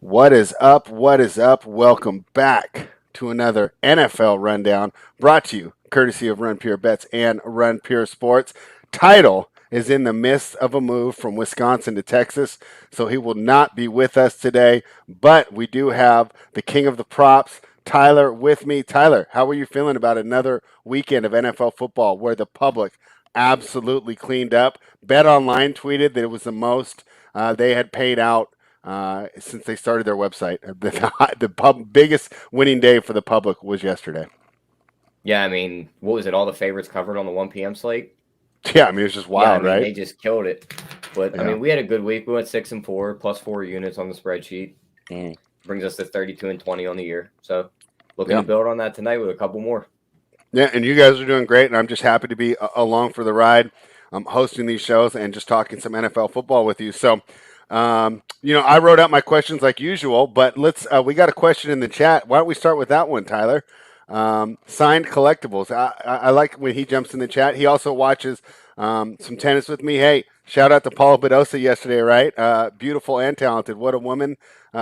What is up? What is up? Welcome back to another NFL Rundown brought to you courtesy of Run Pure Bets and Run Pure Sports. Title is in the midst of a move from Wisconsin to Texas, so he will not be with us today, but we do have the king of the props, Tyler, with me. Tyler, how are you feeling about another weekend of NFL football where the public absolutely cleaned up? Bet Online tweeted that it was the most they had paid out since they started their website. The biggest winning day for the public was yesterday. Yeah, I mean, what was it? All the favorites covered on the 1 p.m. slate? Yeah, I mean, it's just Yeah, I wild, mean, right? they just killed it. But, I Yeah. mean, we had a good week. We went 6-4, plus 4 units on the spreadsheet. Mm. Brings us to 32-20 on the year. So, looking Yeah. to build on that tonight with a couple more. Yeah, and you guys are doing great, and I'm just happy to be along for the ride. I'm hosting these shows and just talking some NFL football with you. So, I wrote out my questions like usual, but we got a question in the chat. Why don't we start with that one, Tyler? Signed collectibles. I like when he jumps in the chat. He also watches some tennis with me. Hey, shout out to Paula Badosa yesterday, right? Beautiful and talented. What a woman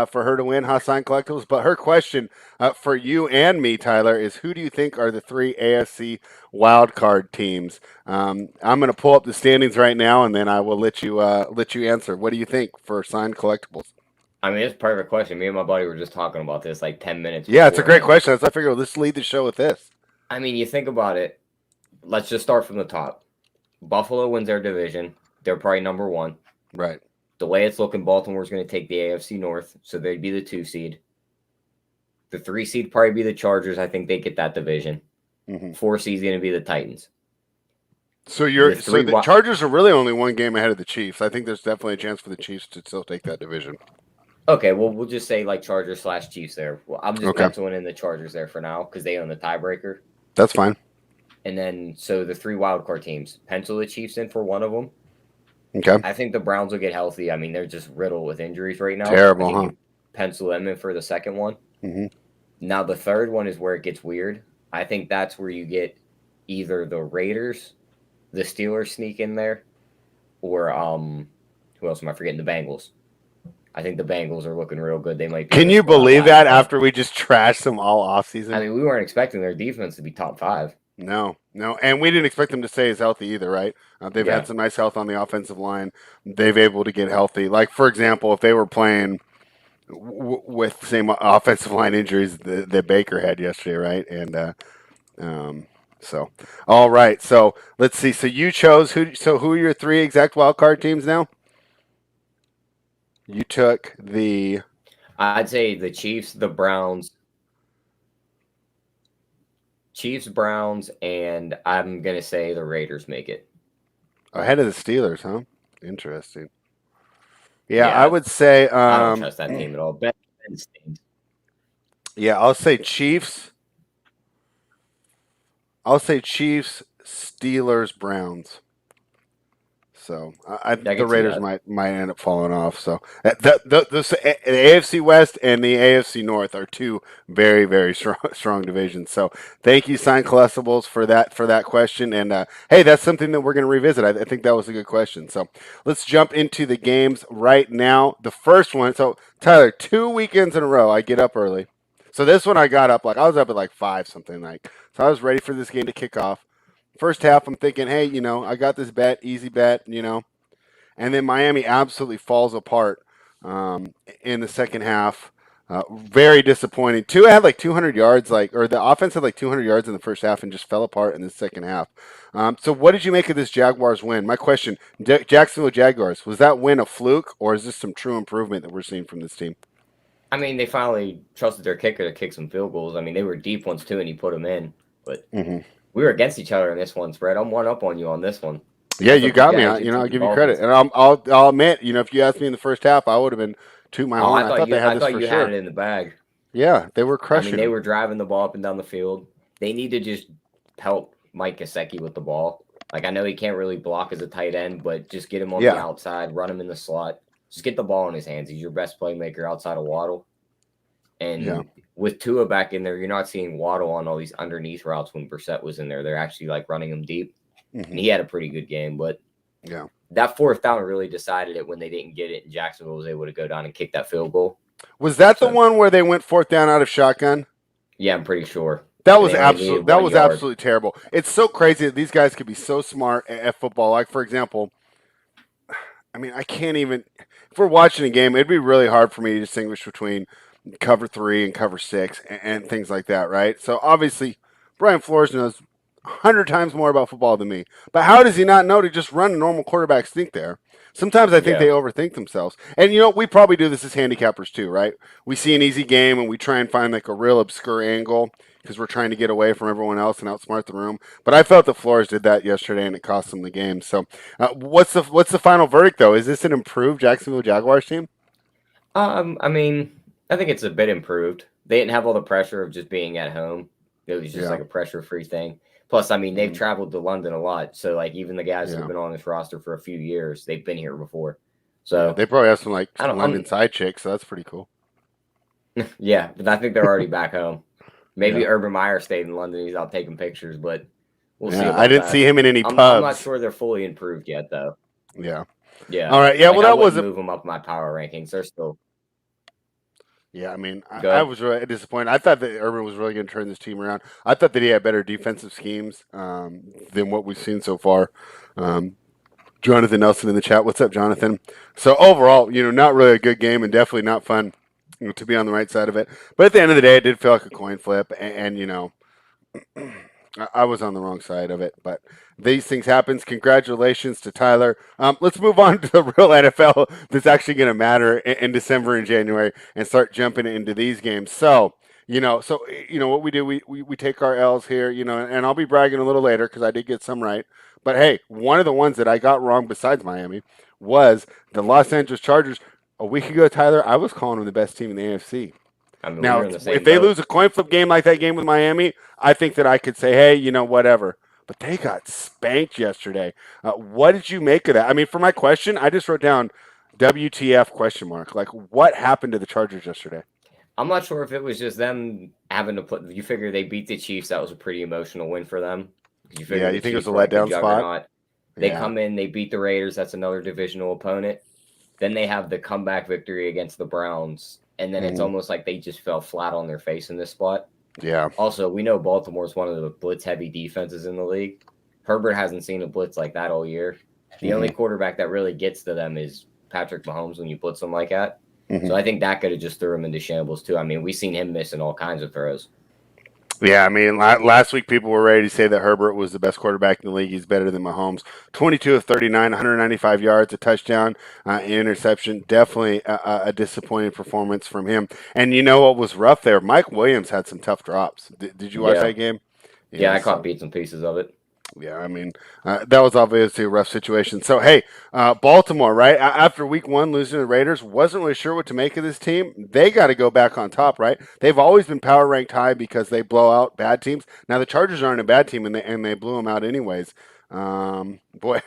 for her to win, Signed collectibles. But her question for you and me, Tyler, is who do you think are the three AFC wildcard teams? I'm going to pull up the standings right now, and then I will let you answer. What do you think for signed collectibles? I mean, it's a perfect question. Me and my buddy were just talking about this like 10 minutes Yeah, it's a great beforehand. question. So I figured let's lead the show with this. I mean, you think about it. Let's just start from the top. Buffalo wins their division. They're probably number one. Right. The way it's looking, Baltimore's going to take the AFC North, so they'd be the 2 seed. The 3 seed probably be the Chargers. I think they get that division. Mm-hmm. 4 seed's going to be the Titans. So the Chargers are really only one game ahead of the Chiefs. I think there's definitely a chance for the Chiefs to still take that division. Okay, well, we'll just say like Chargers / Chiefs there. Well, I'm just Okay. penciling in the Chargers there for now because they own the tiebreaker. That's fine. And then, so the 3 wildcard teams, pencil the Chiefs in for one of them. Okay. I think the Browns will get healthy. I mean, they're just riddled with injuries right now. Terrible, I think huh? you pencil them in for the second one. Mm-hmm. Now, the third one is where it gets weird. I think that's where you get either the Raiders, the Steelers sneak in there, or who else am I forgetting? The Bengals. I think the Bengals are looking real good. They might be. Can you believe that after we just trashed them all offseason? I mean, we weren't expecting their defense to be top 5. No, and we didn't expect them to stay as healthy either, right? They've had some nice health on the offensive line. They've able to get healthy. Like for example, if they were playing with the same offensive line injuries that Baker had yesterday, right? And so, all right. So let's see. So you chose who? So who are your 3 exact wild card teams now? You took the. I'd say the Chiefs, the Browns. Chiefs, Browns, and I'm going to say the Raiders make it. Ahead of the Steelers, huh? Interesting. Yeah, I would say. I don't trust that team at all. Ben yeah, I'll say Chiefs. I'll say Chiefs, Steelers, Browns. So the Raiders might end up falling off. So the AFC West and the AFC North are 2 very very strong divisions. So thank you, Signed Collectibles, for that question. And hey, that's something that we're going to revisit. I think that was a good question. So let's jump into the games right now. The first one. So Tyler, 2 weekends in a row, I get up early. So this one I got up I was up at like 5 something like. So I was ready for this game to kick off. First half, I'm thinking, hey, I got this bet, easy bet, and then Miami absolutely falls apart in the second half. Very disappointing. Tua had like 200 yards, or the offense had like 200 yards in the first half and just fell apart in the second half. So what did you make of this Jaguars win? My question, Jacksonville Jaguars, was that win a fluke, or is this some true improvement that we're seeing from this team? I mean, they finally trusted their kicker to kick some field goals. I mean, they were deep ones too, and he put them in. But we were against each other in this one, Spread. I'm 1 up on you on this one. Yeah, you got me. I'll give you credit, and I'll admit, if you asked me in the first half, I would have been to my horn. I thought they had this for sure. You had it in the bag. Yeah, they were crushing. I mean, they were driving the ball up and down the field. They need to just help Mike Gesicki with the ball. Like, I know he can't really block as a tight end, but just get him on the outside, run him in the slot. Just get the ball in his hands. He's your best playmaker outside of Waddle. And with Tua back in there, you're not seeing Waddle on all these underneath routes when Brissett was in there. They're actually like running him deep. Mm-hmm. And he had a pretty good game, but that 4th down really decided it when they didn't get it, and Jacksonville was able to go down and kick that field goal. Was that the one where they went 4th down out of shotgun? Yeah, I'm pretty sure. That was absolutely terrible. It's so crazy that these guys could be so smart at football. Like, for example, I mean, I can't even. If we're watching a game, it'd be really hard for me to distinguish between cover 3 and cover 6 and things like that, right? So obviously, Brian Flores knows 100 times more about football than me. But how does he not know to just run a normal quarterback sneak there? Sometimes I think they overthink themselves. And, we probably do this as handicappers too, right? We see an easy game and we try and find like a real obscure angle because we're trying to get away from everyone else and outsmart the room. But I felt that Flores did that yesterday and it cost them the game. So what's the final verdict, though? Is this an improved Jacksonville Jaguars team? I mean, I think it's a bit improved. They didn't have all the pressure of just being at home. It was just like a pressure-free thing. Plus, I mean, they've traveled to London a lot. So, like, even the guys that have been on this roster for a few years, they've been here before. So they probably have some, like, London side chicks, so that's pretty cool. Yeah, but I think they're already back home. Maybe Urban Meyer stayed in London. He's out taking pictures, but we'll see. I didn't see him in any pubs. I'm not sure they're fully improved yet, though. Yeah. Yeah. All right. Yeah, well, that wasn't move them up my power rankings. They're still. Yeah, I mean, I was really disappointed. I thought that Urban was really going to turn this team around. I thought that he had better defensive schemes than what we've seen so far. Jonathan Nelson in the chat. What's up, Jonathan? So overall, not really a good game and definitely not fun to be on the right side of it. But at the end of the day, it did feel like a coin flip, and I was on the wrong side of it, but these things happen. Congratulations to Tyler. Let's move on to the real NFL that's actually going to matter in December and January and start jumping into these games. So, what we do, we take our L's here, and I'll be bragging a little later because I did get some right. But hey, one of the ones that I got wrong besides Miami was the Los Angeles Chargers. A week ago, Tyler, I was calling them the best team in the AFC. I mean, now, if they lose a coin flip game like that game with Miami, I think that I could say, hey, whatever. But they got spanked yesterday. What did you make of that? I mean, for my question, I just wrote down WTF question mark. Like, what happened to the Chargers yesterday? I'm not sure if it was just them having to put. You figure they beat the Chiefs. That was a pretty emotional win for them. You think it was a letdown spot? They come in, they beat the Raiders. That's another divisional opponent. Then they have the comeback victory against the Browns. And then it's almost like they just fell flat on their face in this spot. Yeah. Also, we know Baltimore's one of the blitz-heavy defenses in the league. Herbert hasn't seen a blitz like that all year. The only quarterback that really gets to them is Patrick Mahomes when you blitz him like that. So I think that could have just threw him into shambles too. I mean, we've seen him missing all kinds of throws. Yeah, I mean, last week people were ready to say that Herbert was the best quarterback in the league. He's better than Mahomes. 22 of 39, 195 yards, a touchdown, an interception. Definitely a disappointing performance from him. And you know what was rough there? Mike Williams had some tough drops. Did you watch that game? Yeah, I caught bits and pieces of it. Yeah, I mean, that was obviously a rough situation. So, hey, Baltimore, right? After week 1, losing to the Raiders, wasn't really sure what to make of this team. They got to go back on top, right? They've always been power ranked high because they blow out bad teams. Now, the Chargers aren't a bad team, and they blew them out anyways. Boy,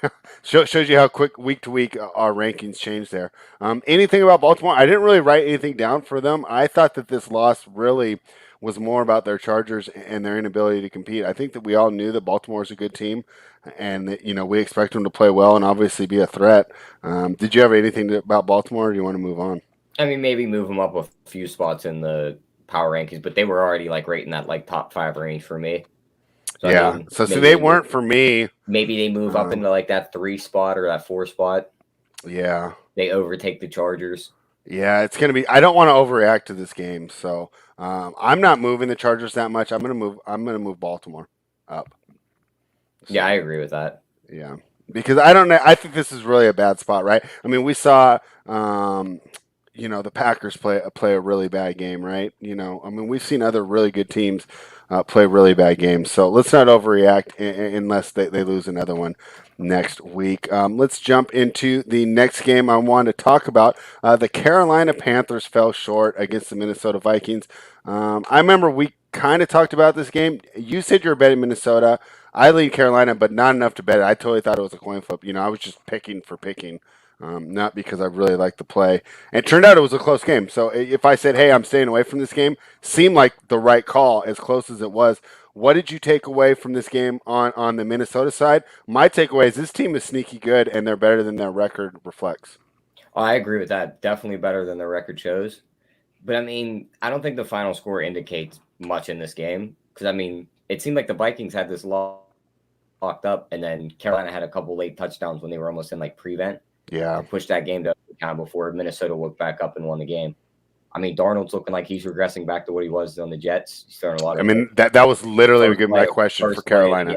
shows you how quick week to week our rankings change there. Anything about Baltimore? I didn't really write anything down for them. I thought that this loss really was more about their Chargers and their inability to compete. I think that we all knew that Baltimore is a good team and that, we expect them to play well and obviously be a threat. Did you have anything about Baltimore or do you want to move on? I mean, maybe move them up a few spots in the power rankings, but they were already right in that top 5 range for me. So, yeah. I mean, so they weren't for me. Maybe they move up into that 3 spot or that 4 spot. Yeah. They overtake the Chargers. Yeah, it's going to be – I don't want to overreact to this game, so I'm not moving the Chargers that much. I'm going to move Baltimore up. So, yeah, I agree with that. Yeah, because I don't know – I think this is really a bad spot, right? I mean, we saw the Packers play a really bad game, right? I mean, we've seen other really good teams play really bad games, so let's not overreact unless they lose another one next week. Let's jump into the next game I want to talk about. The Carolina Panthers fell short against the Minnesota Vikings. I remember we kind of talked about this game. You said you're betting Minnesota. I lead Carolina, but not enough to bet it. I totally thought it was a coin flip. I was just picking for picking. Not because I really like the play. And it turned out it was a close game. So if I said, hey, I'm staying away from this game, seemed like the right call as close as it was. What did you take away from this game on the Minnesota side? My takeaway is this team is sneaky good, and they're better than their record reflects. I agree with that. Definitely better than their record shows. But I mean, I don't think the final score indicates much in this game because I mean, it seemed like the Vikings had this locked up, and then Carolina had a couple late touchdowns when they were almost in like prevent. Yeah, To push that game to overtime before Minnesota woke back up and won the game. I mean, Darnold's looking like he's regressing back to what he was on the Jets. He's throwing a lot of. I mean that was literally my question for Carolina.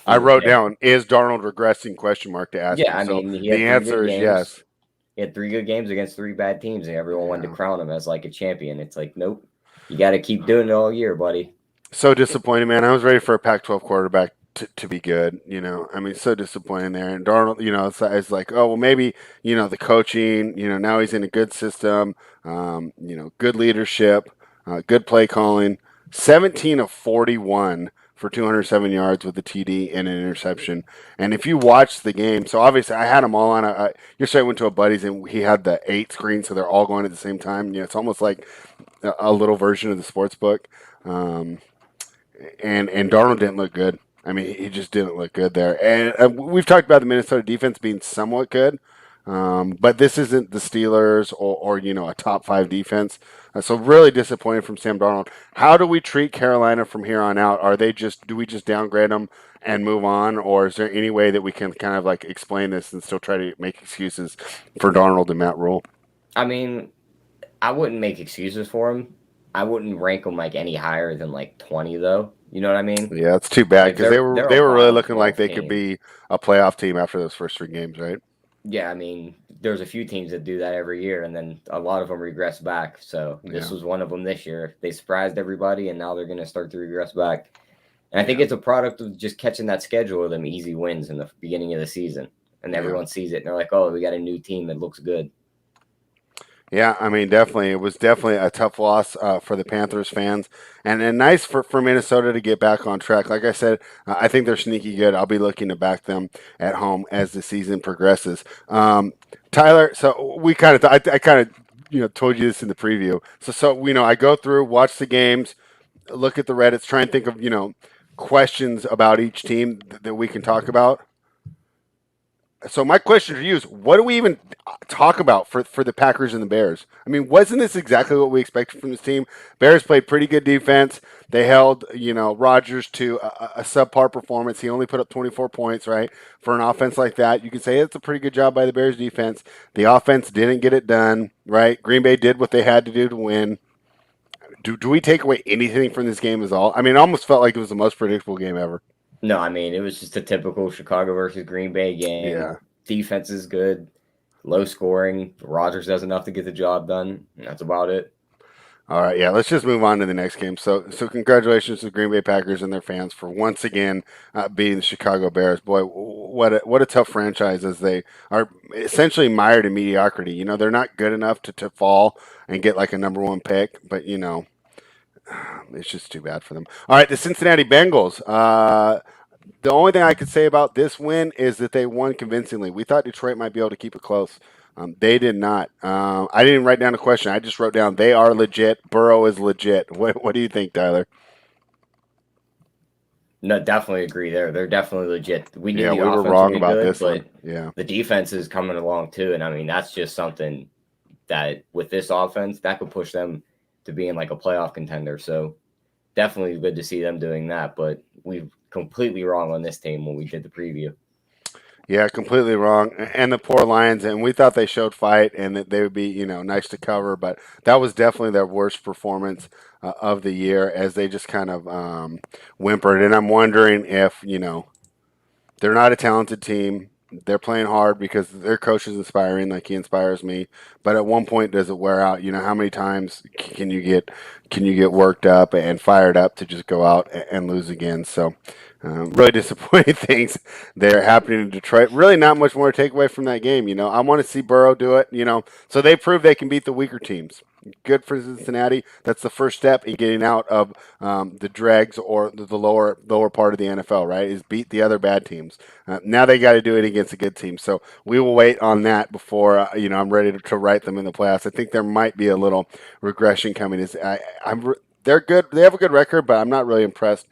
I wrote down, "Is Darnold regressing?" question mark to ask you. I mean, the answer is yes. He had 3 good games against 3 bad teams, and everyone wanted to crown him as like a champion. It's like, nope, you got to keep doing it all year, buddy. So disappointed, man. I was ready for a Pac-12 quarterback to be good. I mean, so disappointing there. And Darnold, it's like, oh well, maybe the coaching. Now he's in a good system. Good leadership, good play calling. 17 of 41 for 207 yards with a TD and an interception. And if you watch the game, so obviously I had them all on. Yesterday I went to a buddy's and he had the 8 screens, so they're all going at the same time. It's almost like a little version of the sports book. And Darnold didn't look good. I mean, he just didn't look good there. And we've talked about the Minnesota defense being somewhat good, but this isn't the Steelers or a top 5 defense. So really disappointed from Sam Darnold. How do we treat Carolina from here on out? Do we just downgrade them and move on, or is there any way that we can kind of like explain this and still try to make excuses for Darnold and Matt Rule? I mean, I wouldn't make excuses for him. I wouldn't rank them like any higher than like 20 though. You know what I mean? Yeah, it's too bad because they were really looking like they could be a playoff team after those first 3 games, right? Yeah, I mean, there's a few teams that do that every year, and then a lot of them regress back. So this was one of them this year. They surprised everybody, and now they're going to start to regress back. And I think it's a product of just catching that schedule of them easy wins in the beginning of the season, and everyone sees it, and they're like, "Oh, we got a new team that looks good." Yeah, I mean, definitely. It was definitely a tough loss for the Panthers fans, and nice for Minnesota to get back on track. Like I said, I think they're sneaky good. I'll be looking to back them at home as the season progresses. Tyler, so we kind of, I kind of, told you this in the preview. So I go through, watch the games, look at the Reddits, try and think of, questions about each team that we can talk about. So my question for you is, what do we even talk about for the Packers and the Bears? I mean, wasn't this exactly what we expected from this team? Bears played pretty good defense. They held, Rodgers to a subpar performance. He only put up 24 points, right? For an offense like that, you can say it's a pretty good job by the Bears defense. The offense didn't get it done, right? Green Bay did what they had to do to win. Do we take away anything from this game at all? I mean, it almost felt like it was the most predictable game ever. No, I mean, it was just a typical Chicago versus Green Bay game. Yeah. Defense is good, low scoring. Rodgers does enough to get the job done. And that's about it. All right, yeah, let's just move on to the next game. So congratulations to the Green Bay Packers and their fans for once again beating the Chicago Bears. Boy, what a tough franchise, as they are essentially mired in mediocrity. They're not good enough to fall and get like a number 1 pick, but it's just too bad for them. All right, the Cincinnati Bengals. The only thing I could say about this win is that they won convincingly. We thought Detroit might be able to keep it close. They did not. I didn't write down a question. I just wrote down they are legit. Burrow is legit. What do you think, Tyler? No, definitely agree there. They're definitely legit. We knew we were wrong about this one. Yeah, the defense is coming along too, and I mean that's just something that with this offense that could push them to being like a playoff contender. So definitely good to see them doing that. But we've completely wrong on this team when we did the preview. Yeah, completely wrong. And the poor Lions, and we thought they showed fight and that they would be, nice to cover, but that was definitely their worst performance of the year as they just kind of whimpered. And I'm wondering if, they're not a talented team. They're playing hard because their coach is inspiring, like he inspires me. But at one point, does it wear out? How many times can you get worked up and fired up to just go out and lose again? So, really disappointing things that are happening in Detroit. Really, not much more to take away from that game. I want to see Burrow do it. So they prove they can beat the weaker teams. Good for Cincinnati. That's the first step in getting out of the dregs or the lower part of the NFL, right? Is beat the other bad teams. Now they got to do it against a good team. So we will wait on that before I'm ready to write them in the playoffs. I think there might be a little regression coming. They're good. They have a good record, but I'm not really impressed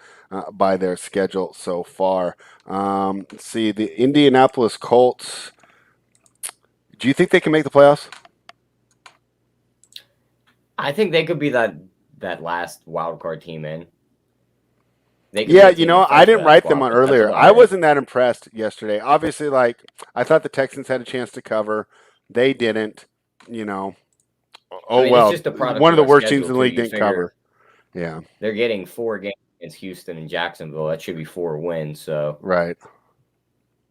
by their schedule so far. Let's see, the Indianapolis Colts. Do you think they can make the playoffs? I think they could be that last wild card team in. Yeah, I didn't write them on earlier. I wasn't that impressed yesterday. Obviously, I thought the Texans had a chance to cover. They didn't. It's just a product one of the worst teams in the league didn't cover. Yeah. They're getting 4 games against Houston and Jacksonville. That should be 4 wins. So right.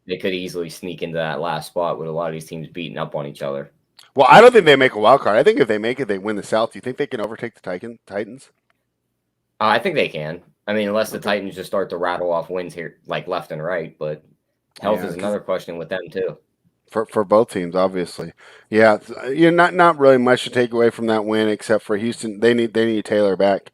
They could easily sneak into that last spot with a lot of these teams beating up on each other. Well, I don't think they make a wild card. I think if they make it, they win the South. Do you think they can overtake the Titans? I think they can. Unless the Titans just start to rattle off wins here, like left and right. But health is another question with them too. For both teams, obviously. Yeah, not really much to take away from that win, except for Houston. They need Taylor back.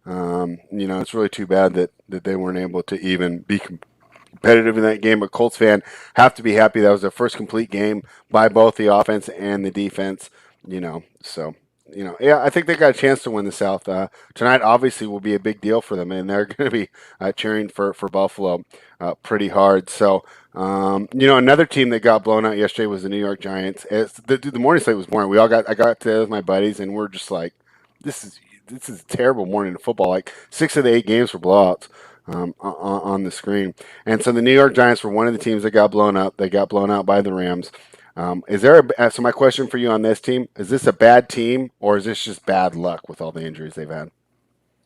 It's really too bad that they weren't able to even be competitive in that game. But Colts fan have to be happy that was their first complete game by both the offense and the defense. I think they got a chance to win the South. Tonight, obviously, will be a big deal for them, and they're going to be cheering for Buffalo pretty hard. So, another team that got blown out yesterday was the New York Giants. The morning slate was boring. I got together with my buddies, and we're just like, this is a terrible morning of football. Like 6 of the 8 games were blowouts on the screen, and so the New York Giants were one of the teams that got blown up. They got blown out by the Rams. So my question for you on this team, is this a bad team or is this just bad luck with all the injuries they've had?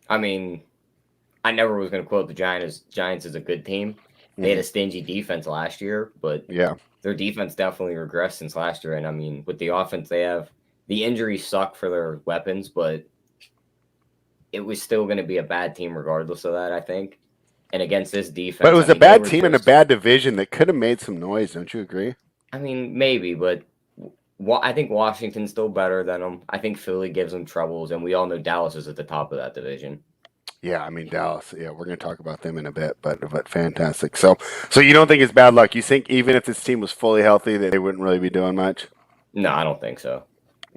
I never was going to quote the Giants as a good team. They had a stingy defense last year, but their defense definitely regressed since last year. And with the offense they have, the injuries suck for their weapons, but it was still going to be a bad team regardless of that, I think. And against this defense. But it was a bad team in a bad division that could have made some noise, don't you agree? Maybe, but I think Washington's still better than them. I think Philly gives them troubles, and we all know Dallas is at the top of that division. Yeah, Dallas. Yeah, we're going to talk about them in a bit, but fantastic. So you don't think it's bad luck? You think even if this team was fully healthy, that they wouldn't really be doing much? No, I don't think so.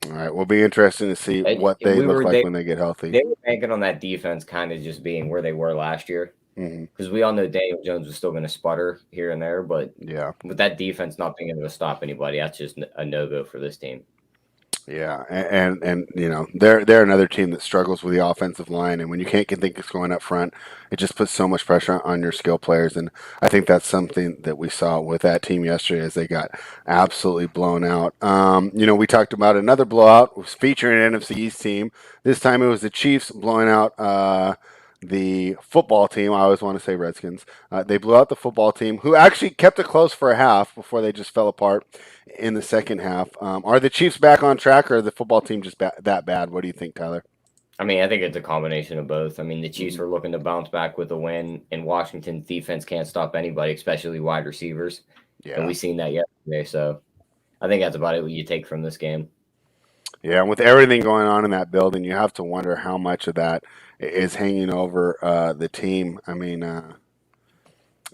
All right, will be interesting to see what they look like when they get healthy. They were banking on that defense kind of just being where they were last year. Because we all know Daniel Jones was still going to sputter here and there, but with that defense not being able to stop anybody, that's just a no-go for this team. Yeah, and they're another team that struggles with the offensive line, and when you can't get things going up front, it just puts so much pressure on your skill players, and I think that's something that we saw with that team yesterday as they got absolutely blown out. We talked about another blowout featuring an NFC East team. This time it was the Chiefs blowing out the football team. I always want to say Redskins. They blew out the football team, who actually kept it close for a half before they just fell apart in the second half. Are the Chiefs back on track, or are the football team just that bad? What do you think, Tyler? I think it's a combination of both. The Chiefs were looking to bounce back with a win, and Washington's defense can't stop anybody, especially wide receivers. Yeah. And we've seen that yesterday, so I think that's about it what you take from this game. Yeah, and with everything going on in that building, you have to wonder how much of that is hanging over the team. I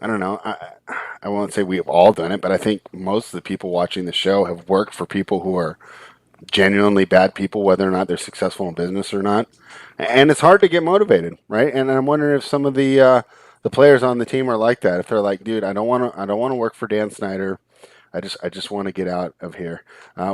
don't know. I won't say we've all done it, but I think most of the people watching the show have worked for people who are genuinely bad people, whether or not they're successful in business or not. And it's hard to get motivated, right? And I'm wondering if some of the players on the team are like that. If they're like, dude, I don't want to work for Dan Snyder. I just want to get out of here.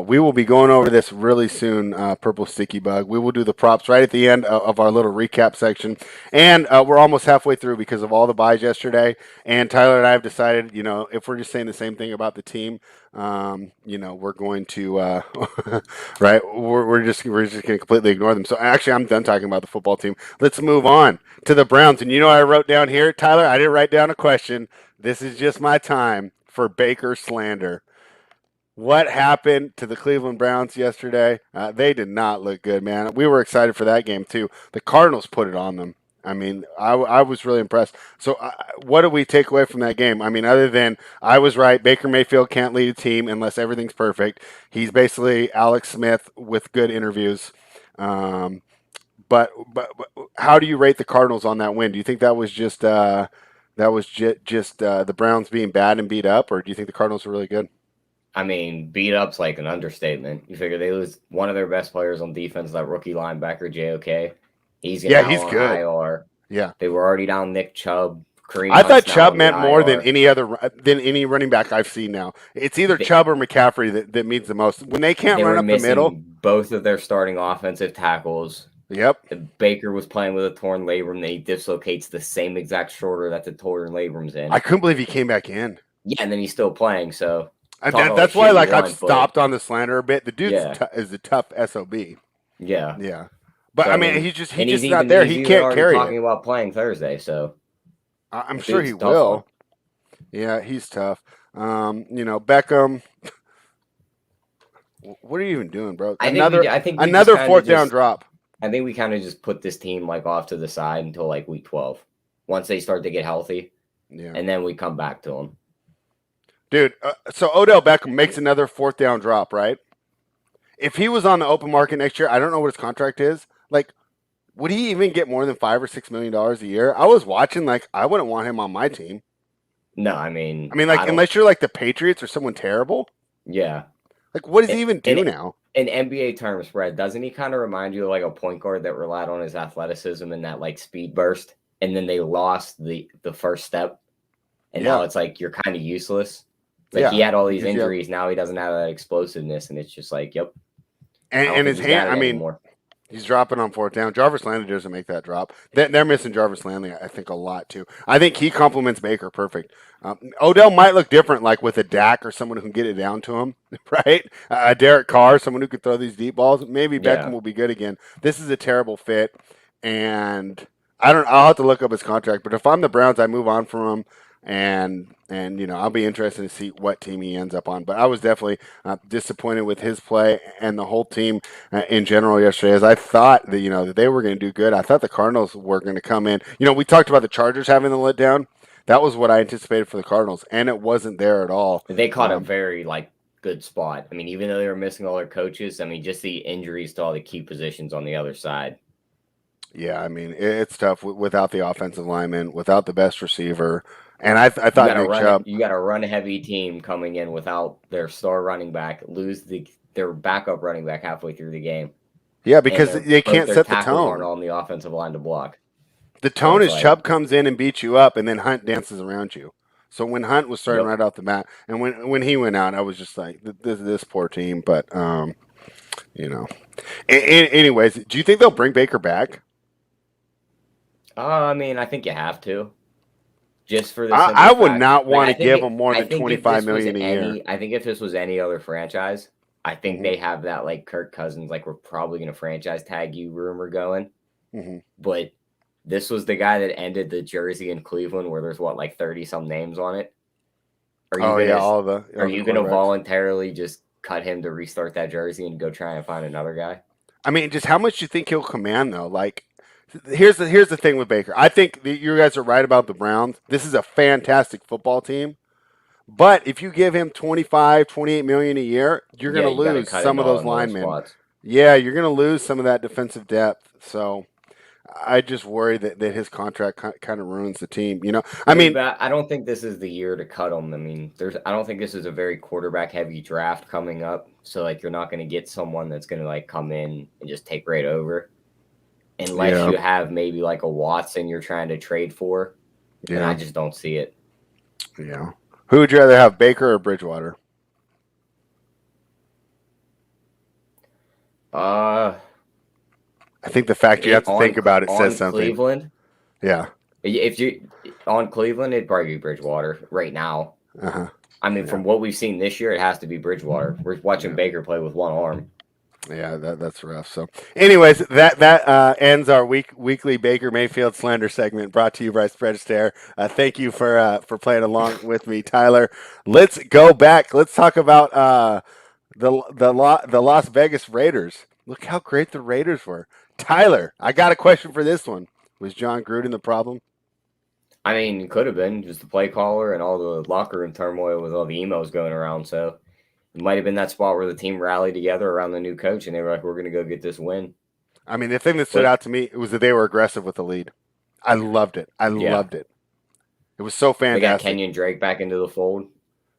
We will be going over this really soon, Purple Sticky Bug. We will do the props right at the end of our little recap section. And we're almost halfway through because of all the buys yesterday. And Tyler and I have decided, if we're just saying the same thing about the team, we're going to, right, we're just going to completely ignore them. So actually, I'm done talking about the football team. Let's move on to the Browns. And I wrote down here, Tyler, I didn't write down a question. This is just my time for Baker slander. What happened to the Cleveland Browns yesterday? They did not look good, man. We were excited for that game, too. The Cardinals put it on them. I was really impressed. So what do we take away from that game? Other than I was right, Baker Mayfield can't lead a team unless everything's perfect. He's basically Alex Smith with good interviews. But how do you rate the Cardinals on that win? Do you think that was just the Browns being bad and beat up, or do you think the Cardinals were really good? Beat up's like an understatement. You figure they lose one of their best players on defense, that rookie linebacker JOK. He's good. IR. Yeah, they were already down Nick Chubb. I thought Chubb meant more than any running back I've seen now. It's either Chubb or McCaffrey that means the most. When they can't run up the middle, both of their starting offensive tackles. Yep. Baker was playing with a torn labrum. Then he dislocates the same exact shoulder that the torn labrum's in. I couldn't believe he came back in. Yeah, and then he's still playing. So that's why, I've stopped on the slander a bit. The dude is a tough SOB. Yeah. Yeah. But so, I mean, he's just not there. He can't carry talking about playing Thursday, so I'm sure he will. Yeah, he's tough. Beckham. What are you even doing, bro? Another fourth down drop. I think we kind of just put this team off to the side until week 12. Once they start to get healthy, and then we come back to them. Dude, so Odell Beckham makes another fourth down drop, right? If he was on the open market next year, I don't know what his contract is. Would he even get more than $5 or $6 million a year? I was watching, I wouldn't want him on my team. No, I mean, unless you're the Patriots or someone terrible. Yeah. What does he even do now? In NBA terms, Fred, doesn't he kind of remind you of a point guard that relied on his athleticism and that speed burst, and then they lost the first step, and now it's you're kind of useless. He had all these injuries, now he doesn't have that explosiveness, and it's just yep. And his hand, he's dropping on fourth down. Jarvis Landry doesn't make that drop. They're missing Jarvis Landry, I think, a lot, too. I think he complements Baker perfect. Odell might look different, with a Dak or someone who can get it down to him, right? A Derek Carr, someone who could throw these deep balls. Maybe Beckham will be good again. This is a terrible fit, and I'll have to look up his contract, but if I'm the Browns, I move on from him. And I'll be interested to see what team he ends up on. But I was definitely disappointed with his play and the whole team in general yesterday, as I thought that that they were going to do good. I thought the Cardinals were going to come in. We talked about the Chargers having the letdown. That was what I anticipated for the Cardinals, and it wasn't there at all. They caught a very good spot. I mean, even though they were missing all their coaches, just the injuries to all the key positions on the other side. Yeah, I mean, it's tough without the offensive lineman, without the best receiver. And I thought Nick Chubb. You got a run-heavy team coming in without their star running back, lose their backup running back halfway through the game. Yeah, because they can't set the tone. Aren't on the offensive line to block. The tone is Chubb comes in and beats you up, and then Hunt dances around you. So when Hunt was starting right off the bat, and when he went out, I was just this poor team. But anyways, do you think they'll bring Baker back? I think you have to. Just for this, I would not want to give him more than $25 million a year. I think if this was any other franchise, I think they have that Kirk Cousins, we're probably going to franchise tag you rumor going. Mm-hmm. But this was the guy that ended the jersey in Cleveland, where there's 30 some names on it. Are you going to voluntarily just cut him to restart that jersey and go try and find another guy? I mean, just how much do you think he'll command though? Here's the thing with Baker. I think you guys are right about the Browns. This is a fantastic football team. But if you give him $28 million a year, you're going to lose some of those linemen. Yeah, you're going to lose some of that defensive depth. So I just worry that his contract kind of ruins the team. I don't think this is the year to cut him. I don't think this is a very quarterback-heavy draft coming up. So, you're not going to get someone that's going to, come in and just take right over. Unless you have maybe a Watson you're trying to trade for. And I just don't see it. Yeah. Who would you rather have, Baker or Bridgewater? I think the fact you have to think about it says something. Cleveland? Yeah. If you on Cleveland, it'd probably be Bridgewater right now. Uh-huh. From what we've seen this year, it has to be Bridgewater. We're watching Baker play with one arm. Yeah, that's rough. So, anyways, that ends our weekly Baker Mayfield slander segment, brought to you by Astaire. Thank you for playing along with me, Tyler. Let's go back. Let's talk about the Las Vegas Raiders. Look how great the Raiders were. Tyler, I got a question for this one. Was John Gruden the problem? It could have been just the play caller and all the locker room turmoil with all the emails going around. So. It might have been that spot where the team rallied together around the new coach, and they were we're going to go get this win. The thing that stood out to me was that they were aggressive with the lead. I loved it. Loved it. It was so fantastic. They got Kenyon Drake back into the fold.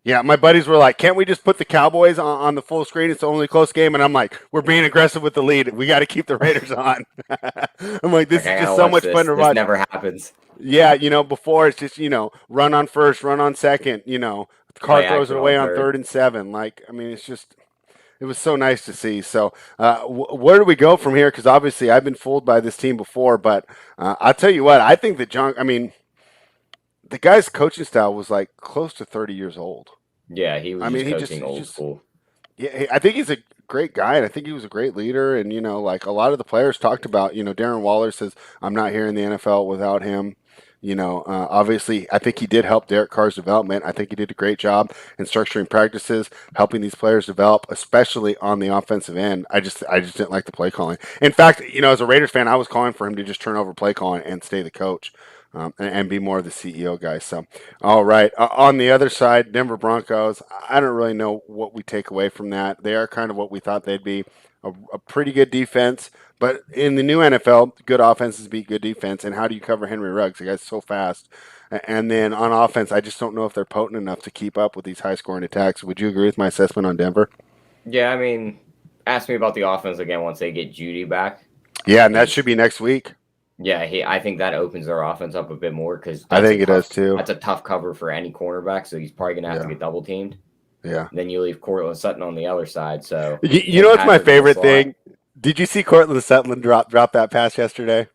Yeah, my buddies were like, can't we just put the Cowboys on the full screen? It's the only close game. And I'm like, we're being aggressive with the lead. We got to keep the Raiders on. I'm like, this is just so much fun to watch. This never happens. Yeah, before it's just, run on first, run on second, Carr throws it away on 3rd and 7. It's it was so nice to see. So, where do we go from here? Because obviously, I've been fooled by this team before, but I'll tell you what, I think that John. I mean, the guy's coaching style was like close to 30 years old. Yeah, he was I mean, just coaching old school. Yeah, I think he's a great guy, and I think he was a great leader. And like a lot of the players talked about, Darren Waller says, "I'm not here in the NFL without him." Obviously, I think he did help Derek Carr's development. I think he did a great job in structuring practices, helping these players develop, especially on the offensive end. I just didn't like the play calling. In fact, as a Raiders fan, I was calling for him to just turn over play calling and stay the coach, and be more of the CEO guy. So, all right. On the other side, Denver Broncos. I don't really know what we take away from that. They are kind of what we thought they'd be. A pretty good defense, but in the new NFL, good offenses beat good defense. And how do you cover Henry Ruggs? The guy's so fast. And then on offense, I just don't know if they're potent enough to keep up with these high-scoring attacks. Would you agree with my assessment on Denver? Yeah, I mean, ask me about the offense again once they get Judy back. Yeah, and that should be next week. Yeah, I think that opens their offense up a bit more because I think it does too. That's a tough cover for any cornerback, so he's probably going to have to get double teamed. Yeah. Then you leave Cortland Sutton on the other side. So you know what's my favorite thing? Did you see Cortland Sutton drop that pass yesterday?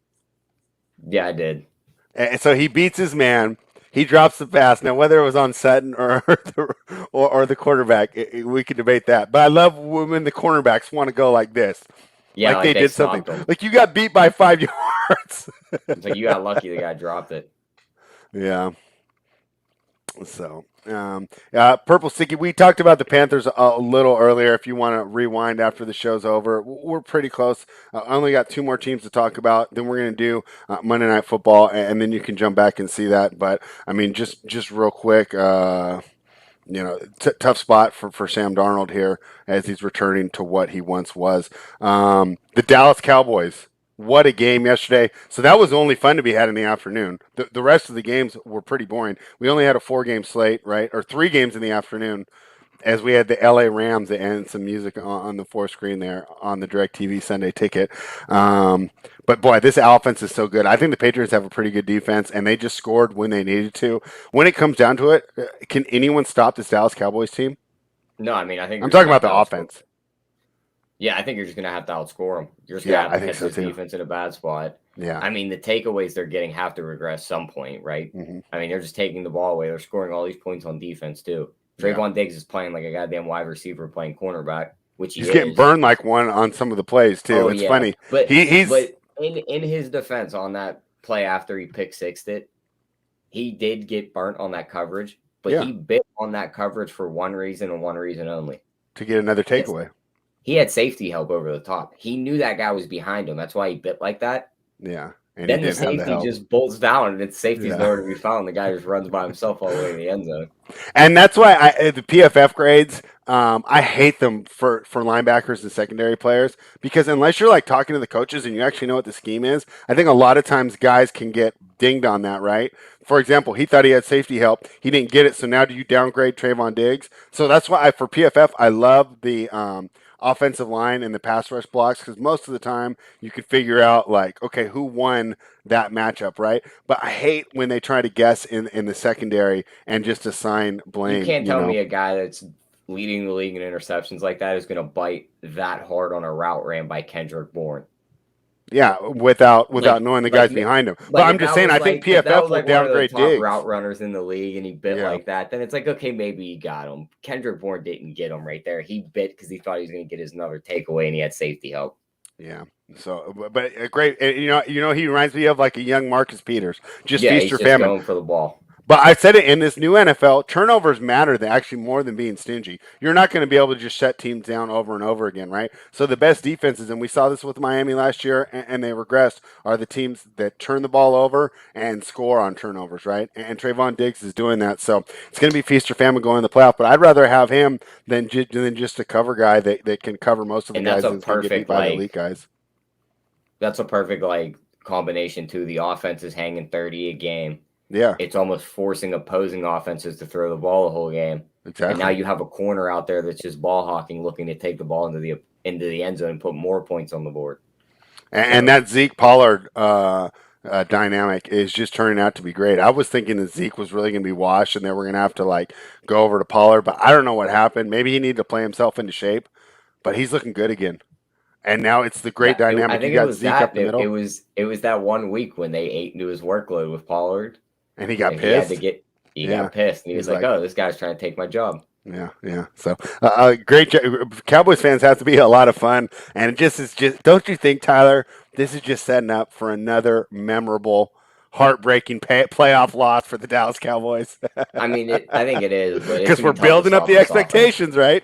Yeah, I did. And so he beats his man. He drops the pass. Now, whether it was on Sutton or the quarterback, we could debate that. But I love when the cornerbacks want to go like this. Yeah, like they did something. Like you got beat by 5 yards. It's like you got lucky the guy dropped it. Yeah. So, Purple Sticky, we talked about the Panthers a little earlier. If you want to rewind after the show's over, we're pretty close. I only got 2 more teams to talk about. Then we're going to do Monday Night Football, and then you can jump back and see that. But, I mean, just real quick, tough spot for Sam Darnold here as he's returning to what he once was. The Dallas Cowboys. What a game yesterday. So that was only fun to be had in the afternoon. The rest of the games were pretty boring. We only had a 4-game slate, right? Or 3 games in the afternoon, as we had the LA Rams and some music on the 4 screen there on the DirecTV Sunday ticket. But boy, this offense is so good. I think the Patriots have a pretty good defense, and they just scored when they needed to. When it comes down to it, can anyone stop this Dallas Cowboys team? No, I mean, I think I'm talking about the offense. Yeah, I think you're just going to have to outscore them. You're just going to have to catch this defense in a bad spot. Yeah. I mean, the takeaways they're getting have to regress some point, right? Mm-hmm. I mean, they're just taking the ball away. They're scoring all these points on defense, too. Trayvon Diggs is playing like a goddamn wide receiver playing cornerback, which he's getting burned like one on some of the plays, too. Oh, it's funny. But in his defense on that play after he pick-sixed it, he did get burnt on that coverage, but he bit on that coverage for one reason and one reason only. To get another takeaway. He had safety help over the top. He knew that guy was behind him. That's why he bit like that. Yeah. And then the safety just bolts down, and it's safety's nowhere to be found. The guy just runs by himself all the way to the end zone. And that's why the PFF grades, I hate them for linebackers and secondary players, because unless you're like talking to the coaches and you actually know what the scheme is, I think a lot of times guys can get dinged on that, right? For example, he thought he had safety help. He didn't get it, so now do you downgrade Trayvon Diggs? So that's why for PFF, I love the offensive line and the pass rush blocks, because most of the time you can figure out like, okay, who won that matchup, right? But I hate when they try to guess in the secondary and just assign blame. You can't tell me a guy that's leading the league in interceptions like that is going to bite that hard on a route ran by Kendrick Bourne. Yeah, without knowing the guys behind him. But I'm just saying, I think PFF will downgrade Diggs. Route runners in the league, and he bit like that. Then it's like, okay, maybe he got him. Kendrick Bourne didn't get him right there. He bit because he thought he was going to get his another takeaway, and he had safety help. Yeah. So, but great. He reminds me of like a young Marcus Peters. Just feast your famine. Going for the ball. But I said it in this new NFL, turnovers matter actually more than being stingy. You're not going to be able to just shut teams down over and over again, right? So the best defenses, and we saw this with Miami last year, and they regressed, are the teams that turn the ball over and score on turnovers, right? And Trayvon Diggs is doing that. So it's going to be feast or famine going in the playoff. But I'd rather have him than just a cover guy that can cover most of the guys that's going to get beat by the elite guys. That's a perfect combination too. The offense is hanging 30 a game. Yeah. It's almost forcing opposing offenses to throw the ball the whole game. Exactly. And now you have a corner out there that's just ball hawking, looking to take the ball into the end zone and put more points on the board. And that Zeke Pollard dynamic is just turning out to be great. I was thinking that Zeke was really going to be washed and they were going to have to go over to Pollard, but I don't know what happened. Maybe he needed to play himself into shape. but he's looking good again. And now it's the great dynamic. I think you got Zeke up the middle. It was that 1 week when they ate into his workload with Pollard, and he got pissed. He got pissed, and he was like, "Oh, this guy's trying to take my job." Yeah. So, great. Cowboys fans have to be a lot of fun, and it just is just. Don't you think, Tyler? This is just setting up for another memorable, heartbreaking playoff loss for the Dallas Cowboys. I mean, I think it is because we're building up the expectations, right?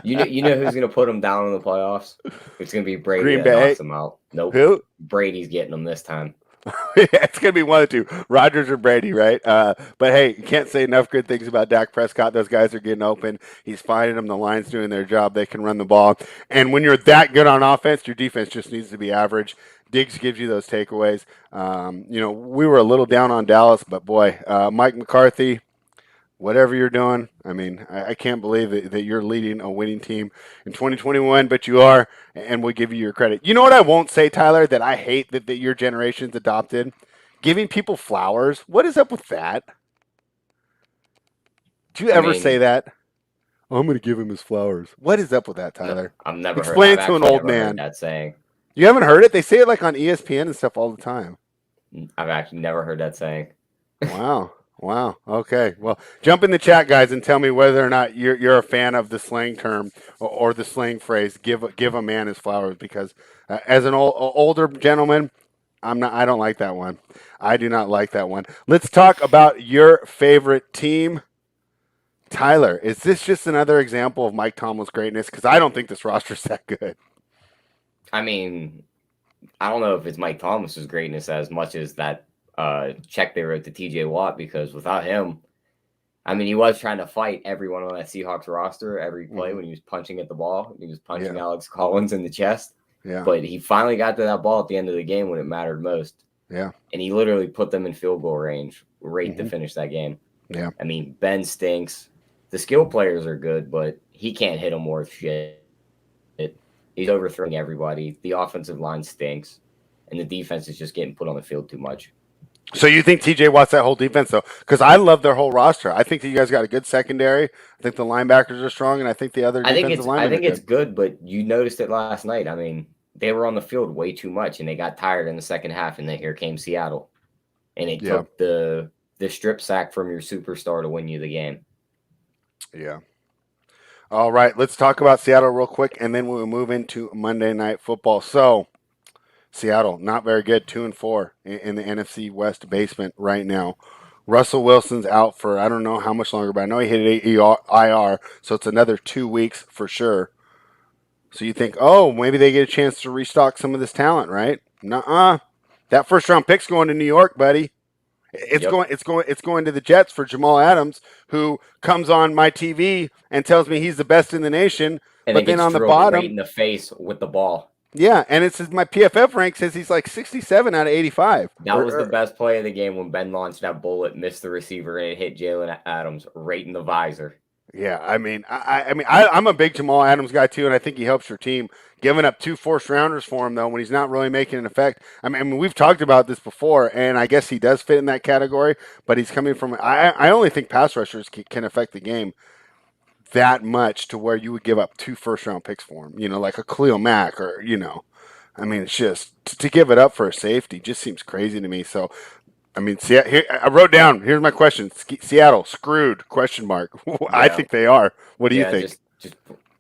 You know who's going to put them down in the playoffs? It's going to be Brady. Green that Bay knocks them out. Nope. Who? Brady's getting them this time. It's going to be one of two, Rodgers or Brady, right? But hey, you can't say enough good things about Dak Prescott. Those guys are getting open. He's finding them. The line's doing their job. They can run the ball. And when you're that good on offense, your defense just needs to be average. Diggs gives you those takeaways. We were a little down on Dallas, but boy, Mike McCarthy, whatever you're doing, I mean, I can't believe that you're leading a winning team in 2021, but you are, and we'll give you your credit. You know what I won't say, Tyler, that I hate that your generation's adopted? Giving people flowers. What is up with that? Do you ever say that? I'm going to give him his flowers. What is up with that, Tyler? No, I've never Explain it to an old man. That saying. You haven't heard it? They say it like on ESPN and stuff all the time. I've actually never heard that saying. Wow. Okay. Well, jump in the chat, guys, and tell me whether or not you're a fan of the slang term or the slang phrase "give a man his flowers." Because as an older gentleman, I don't like that one. I do not like that one. Let's talk about your favorite team, Tyler. Is this just another example of Mike Tomlin's greatness? Because I don't think this roster's that good. I mean, I don't know if it's Mike Thomas's greatness as much as that check they wrote to TJ Watt, because without him, I mean, he was trying to fight everyone on that Seahawks roster every play when he was punching at the ball. He was punching Alex Collins in the chest. Yeah. But he finally got to that ball at the end of the game when it mattered most. Yeah. And he literally put them in field goal range to finish that game. Yeah. I mean, Ben stinks. The skill players are good, but he can't hit them worth shit. He's overthrowing everybody. The offensive line stinks. And the defense is just getting put on the field too much. So you think TJ Watt's that whole defense, though? Because I love their whole roster. I think that you guys got a good secondary. I think the linebackers are strong, and I think the other defensive linemen I think it's good, but you noticed it last night. I mean, they were on the field way too much, and they got tired in the second half, and then here came Seattle. And it took the strip sack from your superstar to win you the game. Yeah. All right, let's talk about Seattle real quick, and then we'll move into Monday Night Football. So, Seattle, not very good, 2-4 in the NFC West basement right now. Russell Wilson's out for I don't know how much longer, but I know he hit IR, so it's another 2 weeks for sure. So you think, maybe they get a chance to restock some of this talent, right? Nuh-uh. That first round pick's going to New York, buddy. It's going to the Jets for Jamal Adams, who comes on my TV and tells me he's the best in the nation. And but then on the bottom, right in the face with the ball. Yeah, and it says my PFF rank says he's like 67 out of 85. That was the best play of the game when Ben launched that bullet, missed the receiver, and it hit Jalen Adams right in the visor. Yeah, I mean, I'm a big Jamal Adams guy too, and I think he helps your team. Giving up 2 first-rounders for him, though, when he's not really making an effect. I mean, we've talked about this before, and I guess he does fit in that category, but he's coming from – I only think pass rushers can affect the game that much to where you would give up 2 first-round picks for him, like a Khalil Mack or, I mean, it's just to give it up for a safety just seems crazy to me. So, I mean, here, I wrote down, here's my question. Seattle, screwed, question mark. Yeah. I think they are. What do you think? Just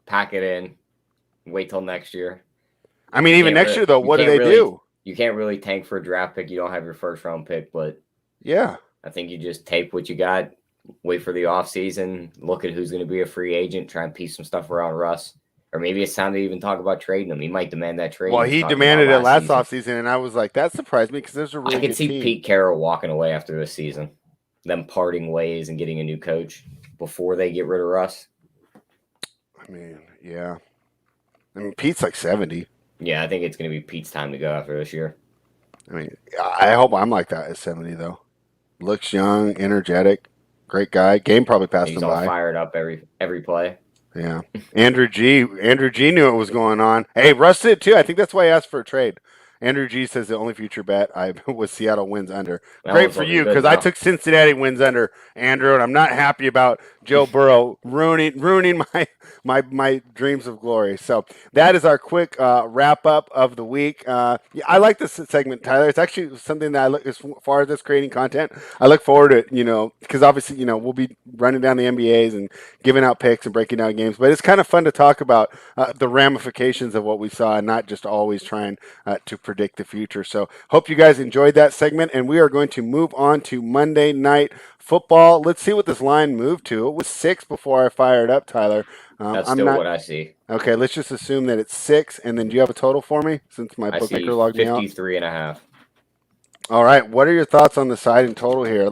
pack it in. Wait till next year. I mean, even next year, though, what do they do? You can't really tank for a draft pick. You don't have your first-round pick, but yeah, I think you just tape what you got, wait for the offseason, look at who's going to be a free agent, try and piece some stuff around Russ. Or maybe it's time to even talk about trading him. He might demand that trade. Well, he demanded it last offseason, and I was like, that surprised me because there's a really I could see Pete Carroll walking away after this season, them parting ways and getting a new coach before they get rid of Russ. I mean, yeah. I mean, Pete's like 70. Yeah, I think it's going to be Pete's time to go after this year. I mean, I hope I'm like that at 70, though. Looks young, energetic, great guy. Game probably passed him by. He's all fired up every play. Yeah. Andrew G knew what was going on. Hey, Russ did, too. I think that's why he asked for a trade. Andrew G says the only future bet was Seattle wins under. Great for you, because I took Cincinnati wins under, Andrew, and I'm not happy about Joe Burrow ruining my dreams of glory. So that is our quick wrap up of the week. Yeah, I like this segment, Tyler. It's actually something that I look, as far as this creating content, I look forward to it, because obviously, we'll be running down the NBAs and giving out picks and breaking down games, but it's kind of fun to talk about the ramifications of what we saw and not just always trying to predict the future. So hope you guys enjoyed that segment, and we are going to move on to Monday Night Football. Let's see what this line moved to. It was 6 before I fired up, Tyler. That's still what I see. Okay, let's just assume that it's 6, and then do you have a total for me since my bookmaker logged me out? 53.5. All right, what are your thoughts on the side and total here?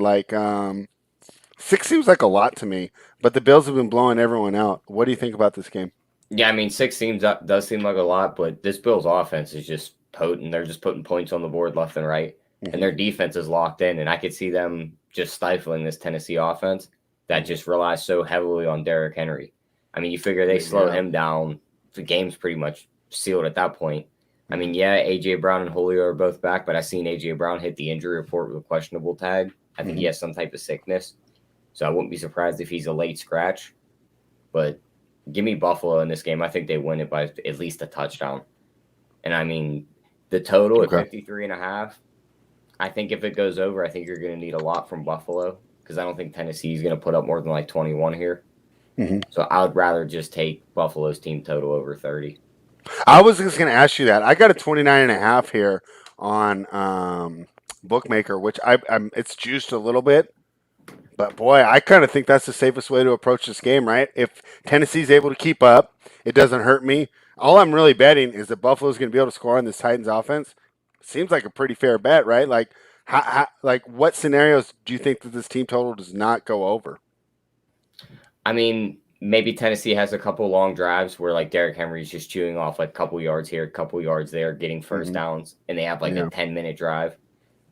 6 seems like a lot to me, but the Bills have been blowing everyone out. What do you think about this game? Yeah, I mean, 6 does seem like a lot, but this Bills offense is just potent. They're just putting points on the board left and right, and their defense is locked in, and I could see them just stifling this Tennessee offense that just relies so heavily on Derrick Henry. I mean, you figure they slow him down, the game's pretty much sealed at that point. I mean, yeah, A.J. Brown and Julio are both back, but I seen A.J. Brown hit the injury report with a questionable tag. I think he has some type of sickness, so I wouldn't be surprised if he's a late scratch. But give me Buffalo in this game. I think they win it by at least a touchdown. And, I mean, the total at 53.5, I think if it goes over, I think you're going to need a lot from Buffalo because I don't think Tennessee is going to put up more than like 21 here. So I would rather just take Buffalo's team total over 30. I was just going to ask you that. I got a 29.5 here on bookmaker, which it's juiced a little bit. But, boy, I kind of think that's the safest way to approach this game, right? If Tennessee's able to keep up, it doesn't hurt me. All I'm really betting is that Buffalo's going to be able to score on this Titans offense. Seems like a pretty fair bet, right? What scenarios do you think that this team total does not go over? I mean, maybe Tennessee has a couple long drives where like Derrick Henry's just chewing off like a couple yards here, a couple yards there, getting first downs, and they have like a 10-minute drive,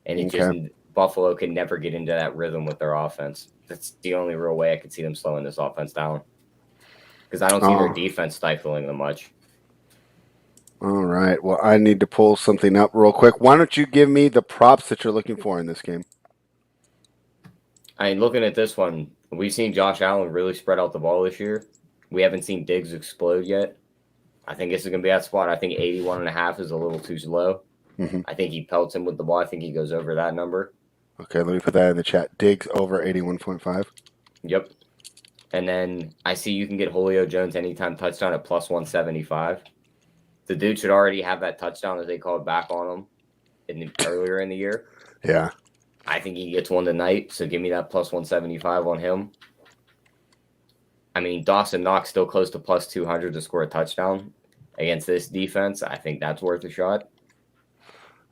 and it just Buffalo can never get into that rhythm with their offense. That's the only real way I could see them slowing this offense down because I don't see their defense stifling them much. All right. Well, I need to pull something up real quick. Why don't you give me the props that you're looking for in this game? I mean, looking at this one, we've seen Josh Allen really spread out the ball this year. We haven't seen Diggs explode yet. I think this is going to be that spot. I think 81.5 is a little too low. I think he pelts him with the ball. I think he goes over that number. Okay, let me put that in the chat. Diggs over 81.5. Yep. And then I see you can get Julio Jones anytime touchdown at plus 175. The dude should already have that touchdown that they called back on him earlier in the year. Yeah. I think he gets one tonight, so give me that plus 175 on him. I mean, Dawson Knox still close to plus 200 to score a touchdown against this defense. I think that's worth a shot.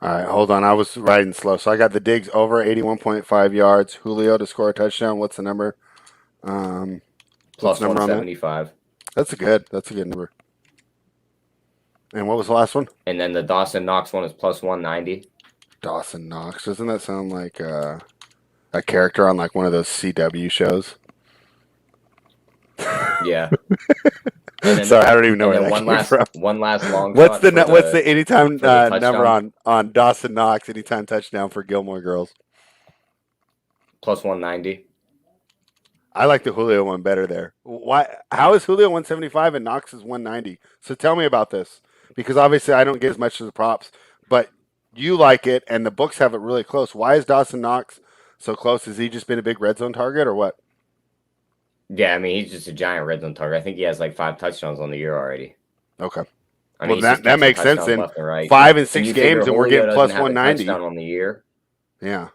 All right, hold on. I was riding slow. So I got the Diggs over 81.5 yards. Julio to score a touchdown. What's the number? Plus 175. That's a good number. And what was the last one? And then the Dawson Knox one is plus 190. Dawson Knox. Doesn't that sound like a character on like one of those CW shows? Yeah. Sorry, I don't even know where that came from. One last long What's shot. What's the anytime number on Dawson Knox? Anytime touchdown for Gilmore Girls? Plus 190. I like the Julio one better there. Why? How is Julio 175 and Knox is 190? So tell me about this, because obviously I don't get as much as the props, but you like it, and the books have it really close. Why is Dawson Knox so close? Has he just been a big red zone target, or what? Yeah, I mean, he's just a giant red zone target. I think he has like 5 touchdowns on the year already. Okay. I mean, well, that makes sense then. Right. 5 and 6 games, and we're getting plus 190 on the year. Yeah.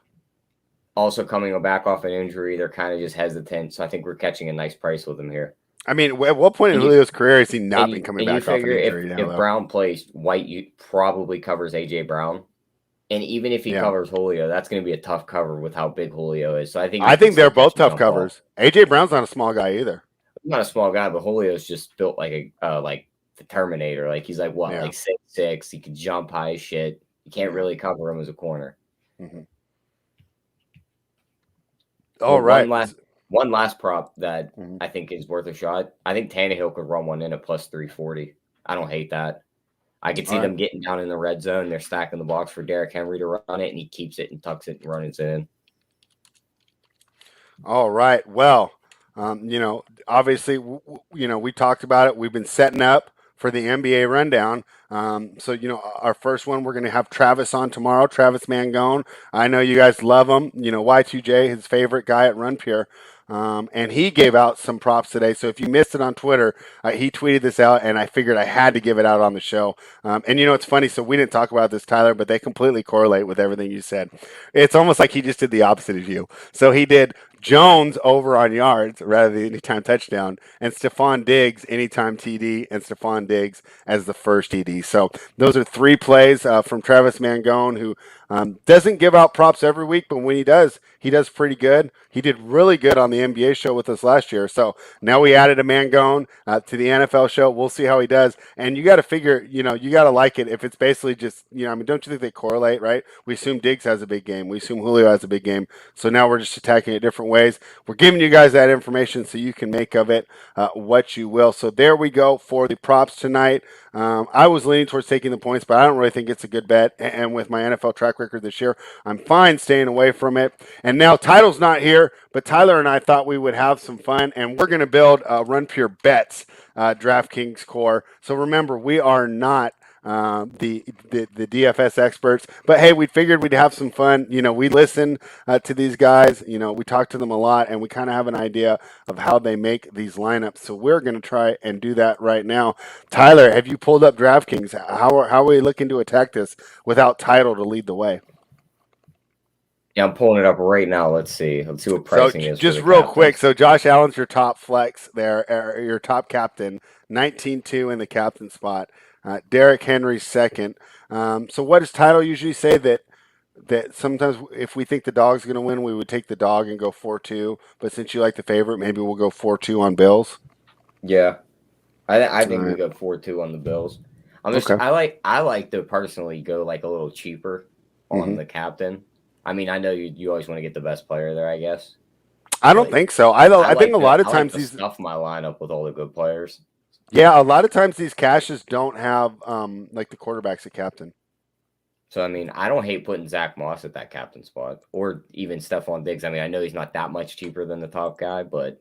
Also coming back off an injury, they're kind of just hesitant. So I think we're catching a nice price with him here. I mean, at what point in Julio's career has he not been coming back off an injury? If Brown plays, White probably covers A.J. Brown. And even if he covers Julio, that's going to be a tough cover with how big Julio is. So I think they're both tough covers. A.J. Brown's not a small guy either. Not a small guy, but Julio's just built like the Terminator. Like he's like 6'6". He can jump high as shit. You can't really cover him as a corner. Mm-hmm. All right. One last prop that I think is worth a shot. I think Tannehill could run one in at plus 340. I don't hate that. I could see them getting down in the red zone. They're stacking the box for Derrick Henry to run it, and he keeps it and tucks it and runs it in. All right. Well, Obviously, we talked about it. We've been setting up for the NBA rundown. So, our first one, we're going to have Travis on tomorrow, Travis Mangone. I know you guys love him. Y2J, his favorite guy at Run Pure. And he gave out some props today. So if you missed it on Twitter, he tweeted this out, and I figured I had to give it out on the show. And it's funny. So we didn't talk about this, Tyler, but they completely correlate with everything you said. It's almost like he just did the opposite of you. So he did Jones over on yards rather than anytime touchdown, and Stephon Diggs anytime TD, and Stephon Diggs as the first TD. So those are 3 plays from Travis Mangone, who doesn't give out props every week, but when he does pretty good. He did really good on the NBA show with us last year. So now we added a Mangone to the NFL show. We'll see how he does. And you got to figure, you got to like it if it's basically just, don't you think they correlate, right? We assume Diggs has a big game. We assume Julio has a big game. So now we're just attacking it different ways. We're giving you guys that information so you can make of it what you will. So there we go for the props tonight. I was leaning towards taking the points, but I don't really think it's a good bet. And with my NFL track record this year, I'm fine staying away from it. And now Title's not here, but Tyler and I thought we would have some fun, and we're going to build Run Pure Bets DraftKings core. So remember, we are not the DFS experts, but hey, we figured we'd have some fun. We listen to these guys. We talk to them a lot, and we kind of have an idea of how they make these lineups. So we're going to try and do that right now. Tyler, have you pulled up DraftKings? How are we looking to attack this without Title to lead the way? Yeah, I'm pulling it up right now. Let's see what pricing is. Just real quick. So Josh Allen's your top flex there, your top captain, 19-2 in the captain spot. Derrick Henry's second. So what does Title usually say that sometimes if we think the dog's going to win, we would take the dog and go 4-2. But since you like the favorite, maybe we'll go 4-2 on Bills. Yeah, I think we go 4-2 on the Bills. I like to personally go like a little cheaper on the captain. I mean, I know you always want to get the best player there, I guess. I don't think so. I think a lot of times these stuff my lineup with all the good players. Yeah, a lot of times these cashes don't have like the quarterback's a captain. So I mean, I don't hate putting Zach Moss at that captain spot, or even Stephon Diggs. I mean, I know he's not that much cheaper than the top guy, but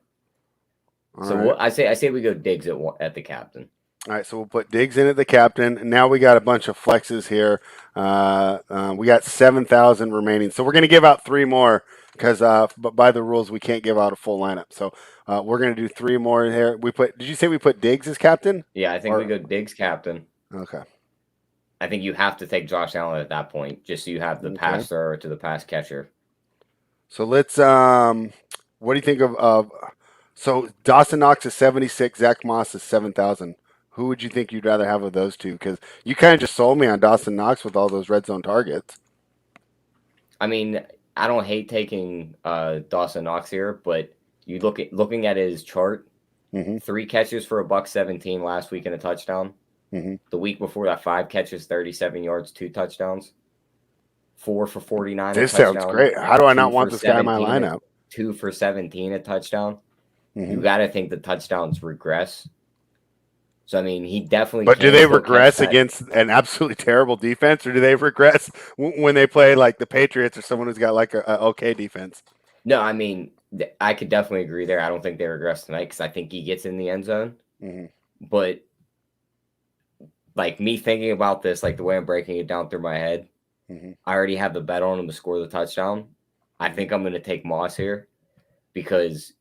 I say we go Diggs at the captain. All right, so we'll put Diggs in at the captain. Now we got a bunch of flexes here. We got 7,000 remaining. So we're going to give out 3 more because but by the rules, we can't give out a full lineup. So we're going to do 3 more here. Did you say we put Diggs as captain? Yeah, I think we go Diggs captain. Okay. I think you have to take Josh Allen at that point, just so you have the pass thrower to the pass catcher. So let's what do you think of so Dawson Knox is 76, Zach Moss is 7,000. Who would you think you'd rather have of those two? Because you kind of just sold me on Dawson Knox with all those red zone targets. I mean, I don't hate taking Dawson Knox here, but you looking at his chart, 3 catches for $117 last week and a touchdown. The week before that, 5 catches, 37 yards, 2 touchdowns. 4 for 49. This sounds great. How do I not want this guy in my lineup? 2 for 17 a touchdown. You got to think the touchdowns regress. So, I mean, he definitely. But do they regress against an absolutely terrible defense, or do they regress when they play like the Patriots or someone who's got like a okay defense? No, I mean, I could definitely agree there. I don't think they regress tonight because I think he gets in the end zone. But like me thinking about this, like the way I'm breaking it down through my head, I already have the bet on him to score the touchdown. I think I'm going to take Moss here because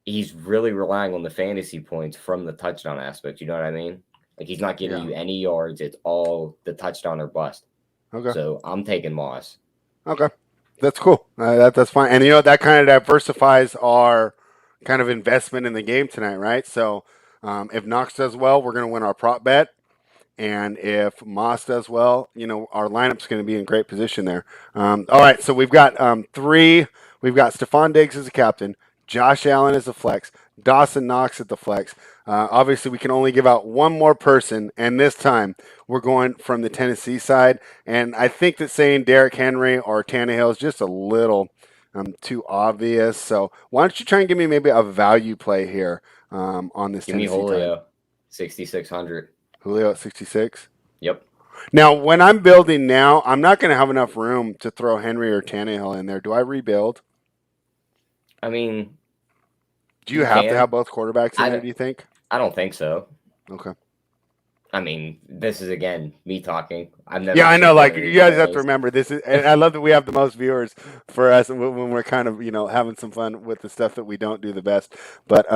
he's really relying on the fantasy points from the touchdown aspect. You know what I mean? Like he's not giving you any yards. It's all the touchdown or bust. Okay. So I'm taking Moss. Okay. That's cool. That's fine. And that kind of diversifies our kind of investment in the game tonight, right? So if Knox does well, we're going to win our prop bet. And if Moss does well, our lineup's going to be in great position there. All right. So we've got 3. We've got Stephon Diggs as a captain. Josh Allen is a flex. Dawson Knox at the flex. Obviously, we can only give out 1 more person, and this time we're going from the Tennessee side. And I think that saying Derrick Henry or Tannehill is just a little too obvious. So why don't you try and give me maybe a value play here on this Tennessee side? Give me Julio, 6,600. Julio at 66? Yep. Now, when I'm building now, I'm not going to have enough room to throw Henry or Tannehill in there. Do I rebuild? I mean, Do you have to have both quarterbacks in there, do you think? I don't think so. Okay. I mean, this is, again, me talking. I know. Like, you guys have to remember this is, and I love that we have the most viewers for us when we're kind of, having some fun with the stuff that we don't do the best. But,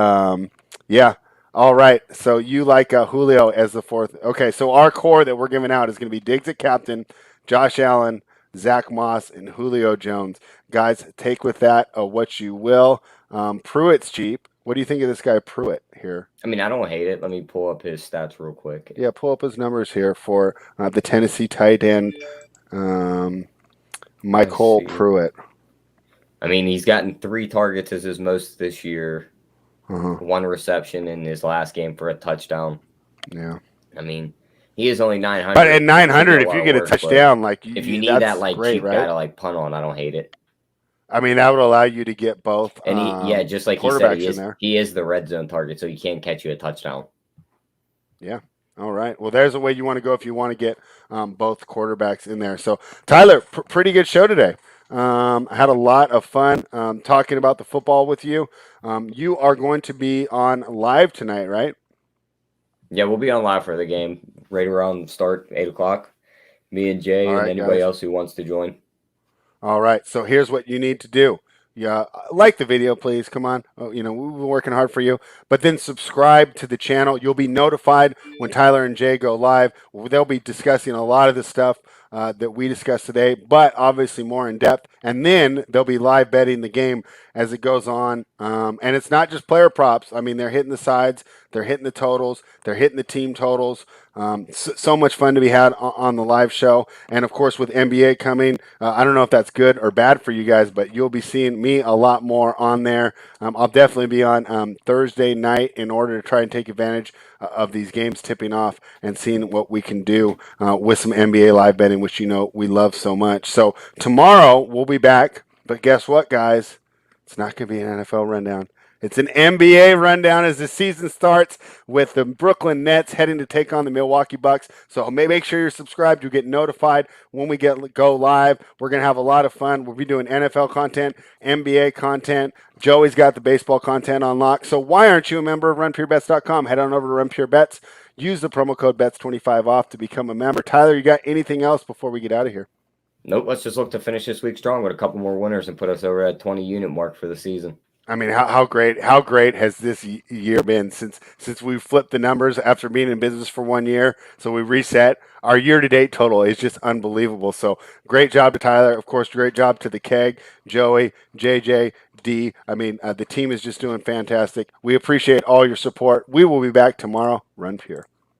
yeah. All right. So you like Julio as the fourth. Okay. So our core that we're giving out is going to be Diggs at captain, Josh Allen, Zach Moss, and Julio Jones. Guys, take with that what you will. Pruitt's cheap. What do you think of this guy Pruitt here? I mean, I don't hate it. Let me pull up his stats real quick. Yeah, pull up his numbers here for the Tennessee tight end, Michael Pruitt. I mean, he's gotten 3 targets as his most this year. 1 reception in his last game for a touchdown. Yeah. I mean, he is only 900. But at 900, if you get a touchdown, if you need that cheap guy to punt on, I don't hate it. I mean, that would allow you to get both. And just like he said, he is the red zone target, so he can catch you a touchdown. Yeah. All right. Well, there's a way you want to go if you want to get both quarterbacks in there. So, Tyler, pretty good show today. I had a lot of fun talking about the football with you. You are going to be on live tonight, right? Yeah, we'll be on live for the game right around start, 8 o'clock. Me and Jay and anybody else who wants to join. All right. So here's what you need to do. Yeah, like the video, please. Come on. We've been working hard for you. But then subscribe to the channel. You'll be notified when Tyler and Jay go live. They'll be discussing a lot of the stuff that we discussed today, but obviously more in depth. And then they'll be live betting the game as it goes on. And it's not just player props. I mean, they're hitting the sides. They're hitting the totals. They're hitting the team totals. So much fun to be had on the live show. And, of course, with NBA coming, I don't know if that's good or bad for you guys, but you'll be seeing me a lot more on there. I'll definitely be on Thursday night in order to try and take advantage of these games tipping off and seeing what we can do with some NBA live betting, which we love so much. So tomorrow we'll be back. But guess what, guys? It's not going to be an NFL rundown. It's an NBA rundown as the season starts with the Brooklyn Nets heading to take on the Milwaukee Bucks. So make sure you're subscribed. You'll get notified when we go live. We're going to have a lot of fun. We'll be doing NFL content, NBA content. Joey's got the baseball content on lock. So why aren't you a member of RunPureBets.com? Head on over to RunPureBets. Use the promo code BETS25 off to become a member. Tyler, you got anything else before we get out of here? Nope. Let's just look to finish this week strong with a couple more winners and put us over at 20 unit mark for the season. I mean, how great has this year been since we flipped the numbers after being in business for 1 year? So we reset. Our year-to-date total is just unbelievable. So great job to Tyler. Of course, great job to the Keg, Joey, JJ, D. I mean, the team is just doing fantastic. We appreciate all your support. We will be back tomorrow. Run Pure.